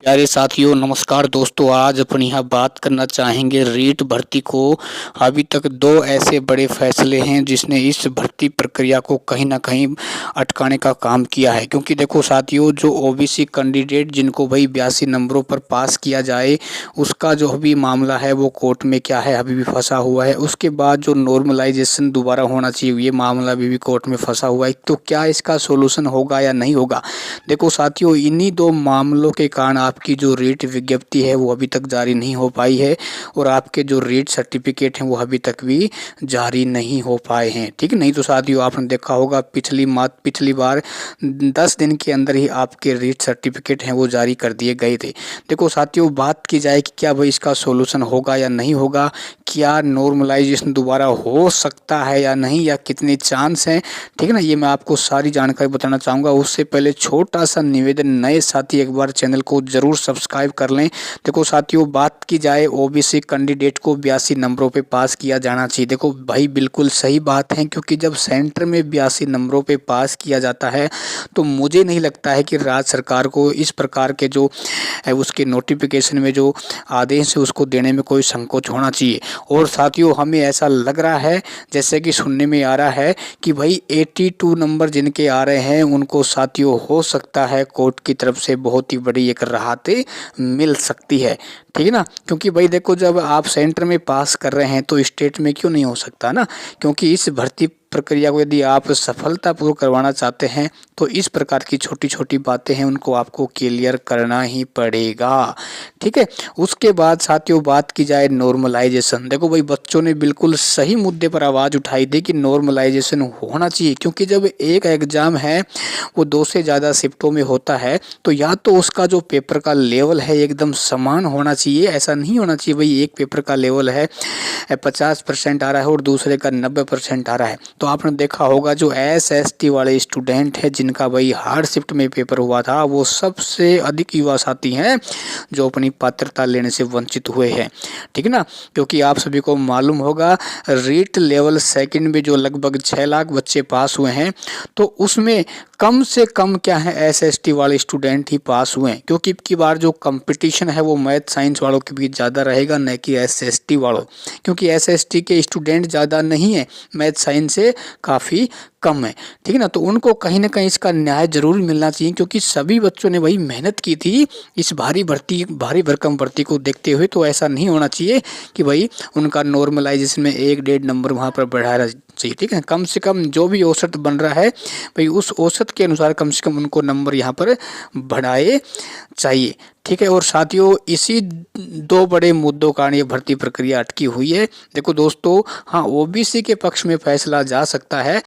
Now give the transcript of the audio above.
प्यारे साथियों नमस्कार दोस्तों। आज अपन यहाँ बात करना चाहेंगे रीट भर्ती को। अभी तक दो ऐसे बड़े फैसले हैं जिसने इस भर्ती प्रक्रिया को कहीं ना कहीं अटकाने का काम किया है। क्योंकि देखो साथियों, जो ओबीसी कैंडिडेट जिनको भाई 82 नंबरों पर पास किया जाए, उसका जो अभी मामला है वो कोर्ट में क्या है अभी भी फंसा हुआ है। उसके बाद जो नॉर्मलाइजेशन दोबारा होना चाहिए, ये मामला अभी भी कोर्ट में फंसा हुआ है। तो क्या इसका सोल्यूशन होगा या नहीं होगा? देखो साथियों, इन्हीं दो मामलों के कारण आपकी जो रीट विज्ञप्ति है वो अभी तक जारी नहीं हो पाई है और आपके जो रीट सर्टिफिकेट हैं वो अभी तक भी जारी नहीं हो पाए हैं। ठीक है, नहीं तो साथियों आपने देखा होगा पिछली बार 10 दिन के अंदर ही आपके रीट सर्टिफिकेट हैं वो जारी कर दिए गए थे। देखो साथियों, बात की जाए कि क्या भाई इसका सोल्यूशन होगा या नहीं होगा, क्या नॉर्मलाइजेशन दोबारा हो सकता है या नहीं, या कितने चांस हैं, ठीक है ना, ये मैं आपको सारी जानकारी बताना चाहूँगा। उससे पहले छोटा सा निवेदन, नए साथी एक बार चैनल को जरूर सब्सक्राइब कर लें। देखो साथियों, बात की जाए ओबीसी कैंडिडेट को 82 नंबरों पे पास किया जाना चाहिए। देखो भाई बिल्कुल सही बात है, क्योंकि जब सेंटर में 82 नंबरों पे पास किया जाता है तो मुझे नहीं लगता है कि राज्य सरकार को इस प्रकार के जो उसके नोटिफिकेशन में जो आदेश है उसको देने में कोई संकोच होना चाहिए। और साथियों, हमें ऐसा लग रहा है, जैसे कि सुनने में आ रहा है कि भाई 82 नंबर जिनके आ रहे हैं उनको साथियों हो सकता है कोर्ट की तरफ से बहुत ही बड़ी एक राहत मिल सकती है। ठीक है ना, क्योंकि भाई देखो, जब आप सेंटर में पास कर रहे हैं तो स्टेट में क्यों नहीं हो सकता ना। क्योंकि इस भर्ती प्रक्रिया को यदि आप सफलतापूर्वक करवाना चाहते हैं तो इस प्रकार की छोटी छोटी बातें हैं उनको आपको क्लियर करना ही पड़ेगा। ठीक है, उसके बाद साथियों बात की जाए नॉर्मलाइजेशन। देखो भाई, बच्चों ने बिल्कुल सही मुद्दे पर आवाज़ उठाई थी कि नॉर्मलाइजेशन होना चाहिए। क्योंकि जब एक एग्ज़ाम है वो 2 से ज़्यादा शिफ्टों में होता है तो या तो उसका जो पेपर का लेवल है एकदम समान होना चाहिए। ऐसा नहीं होना चाहिए भाई एक पेपर का लेवल है 50% आ रहा है और दूसरे का 90% आ रहा है। तो आपने देखा होगा जो SST वाले स्टूडेंट हैं जिनका भाई हार्ड शिफ्ट में पेपर हुआ था, वो सबसे अधिक युवा साथी हैं जो अपनी पात्रता लेने से वंचित हुए हैं। ठीक है ना, क्योंकि आप सभी को मालूम होगा रीट लेवल सेकंड में जो लगभग 6 लाख बच्चे पास हुए हैं तो उसमें कम से कम क्या है SST वाले स्टूडेंट ही पास हुए हैं। क्योंकि की बार जो कंपटीशन है वो मैथ साइंस वालों के बीच ज़्यादा रहेगा, न कि SST वालों। क्योंकि SST के स्टूडेंट ज़्यादा नहीं है, मैथ साइंस से काफ़ी कम है। ठीक है ना, तो उनको कहीं ना कहीं इसका न्याय जरूर मिलना चाहिए। क्योंकि सभी बच्चों ने वही मेहनत की थी इस भारी भरकम भर्ती को देखते हुए। तो ऐसा नहीं होना चाहिए कि भाई उनका नॉर्मलाइजेशन में 1-1.5 नंबर वहाँ पर बढ़ाया चाहिए। ठीक है, कम से कम जो भी औसत बन रहा है भाई उस औसत के अनुसार कम से कम उनको नंबर यहाँ पर बढ़ाए चाहिए। ठीक है, और साथियों इसी दो बड़े मुद्दों कारण ये भर्ती प्रक्रिया अटकी हुई है। देखो दोस्तों, हाँ ओबीसी के पक्ष में फैसला जा सकता है,